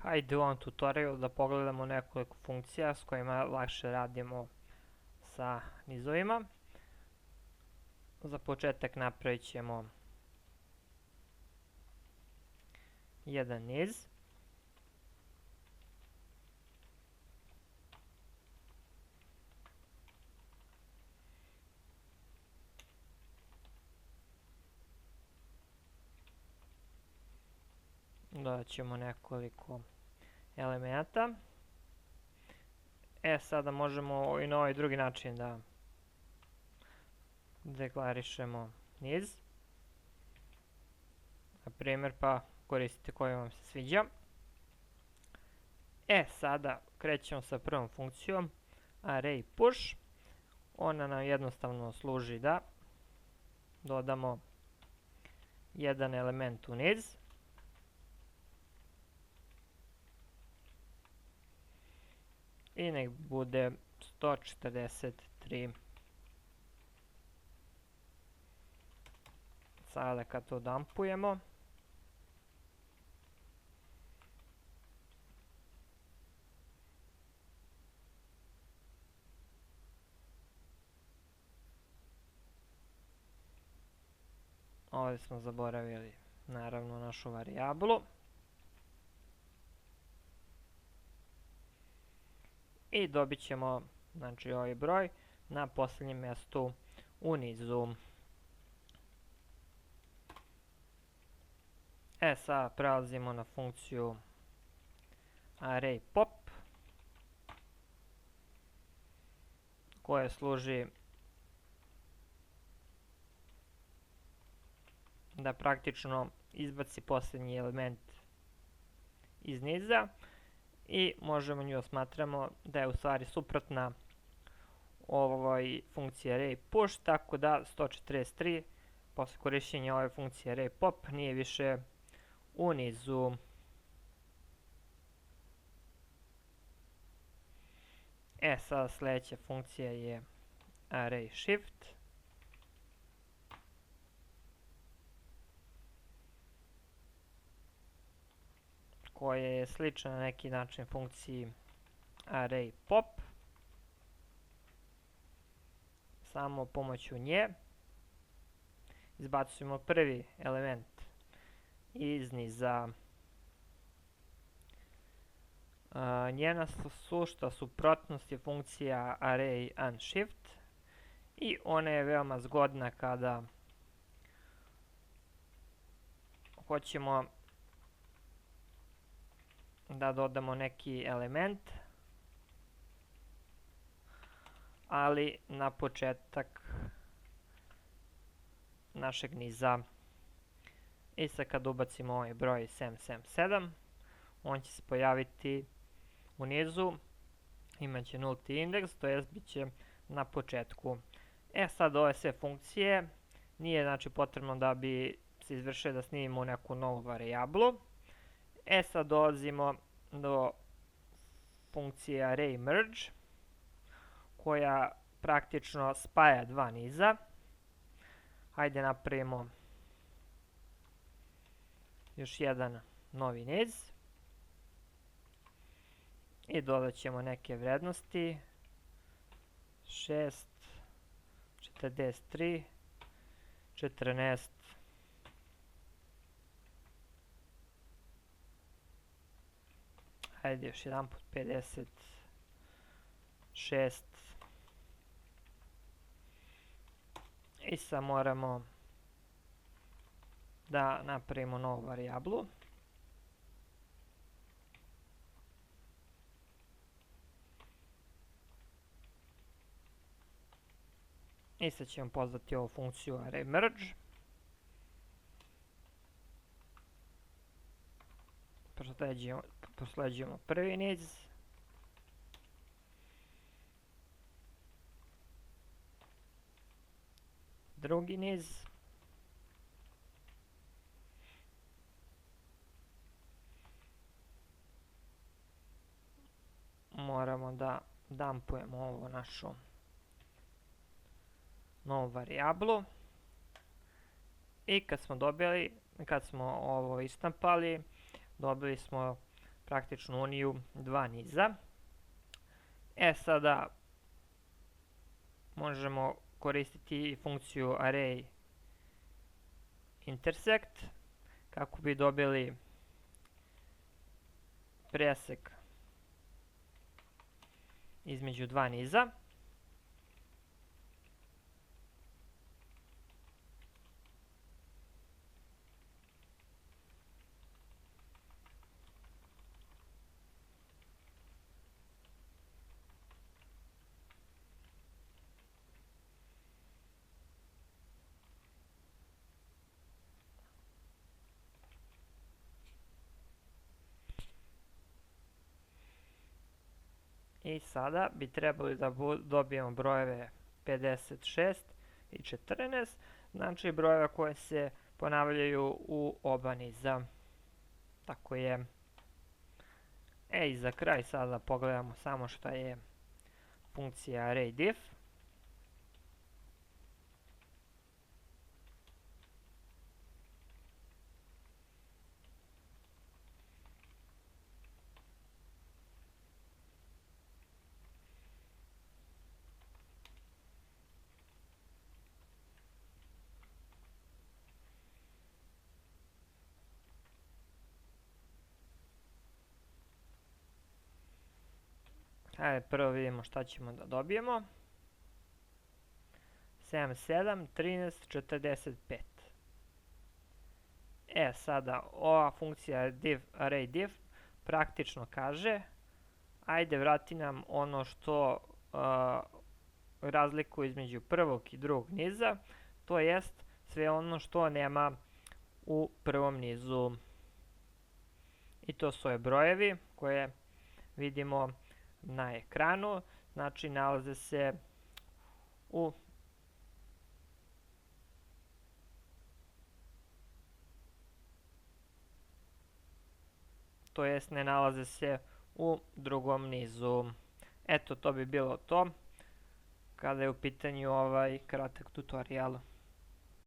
Hajde u ovom tutorialu da pogledamo nekoliko funkcija s kojima lakše radimo sa nizovima. Za početak napravit ćemo jedan niz. Dodat ćemo nekoliko elemenata. Sada možemo i na ovaj drugi način da deklarišemo niz. Na primjer, pa koristite koji vam se sviđa. Sada krećemo sa prvom funkcijom array push. Ona nam jednostavno služi da dodamo jedan element u niz. I nek bude 143. Sada kad to dumpujemo, ovdje smo zaboravili naravno našu varijablu. I dobit ćemo ovaj broj na posljednjem mjestu u nizu. Sada prelazimo na funkciju array pop, koja služi da praktično izbaci posljednji element iz niza. I možemo nju smatramo da je u stvari suprotna ovoj funkciji array push, tako da 143 posle korišćenja ove funkcije array pop nije više u nizu. Sada sljedeća funkcija je array shift, koja je slična na neki način funkciji array pop. Samo pomoću nje izbacujemo prvi element iz niza. Njena sušta suprotnost je funkcija array unshift i ona je veoma zgodna kada hoćemo da dodamo neki element, ali na početak našeg niza. I sad kad ubacimo ovaj broj 777, on će se pojaviti u nizu, imaće nulti indeks, to jest bit će na početku. Sad ove sve funkcije nije znači potrebno da bi se izvršilo da snimimo neku novu varijablu. Sad dolazimo do funkcije array merge, koja praktično spaja dva niza. Hajde napravimo još jedan novi niz i dodat ćemo neke vrednosti 6, 43, 14, hajde još jedan put 56. I sad moramo da napravimo novu varijablu. I sad ćemo pozvati ovu funkciju array merge. Prosleđujemo prvi niz. Drugi niz. Moramo da dumpujemo ovo našu novu varijablu. I kad smo ovo istampali, dobili smo praktičnu uniju dva niza. Sada možemo koristiti funkciju array intersect kako bi dobili presek između dva niza. I sada bi trebali da dobijemo brojeve 56 i 14, znači brojeve koje se ponavljaju u oba niza. Tako je. I za kraj sada pogledamo samo šta je funkcija array_diff. Hajde prvo vidimo šta ćemo da dobijemo. 7, 13, 45. Sada ova funkcija array_diff praktično kaže ajde vrati nam ono što razliku između prvog i drugog niza, to jest sve ono što nema u prvom nizu. I to su ove brojevi koje vidimo na ekranu, znači nalaze se ne nalaze se u drugom nizu. Eto, to bi bilo to kada je u pitanju ovaj kratak tutorial.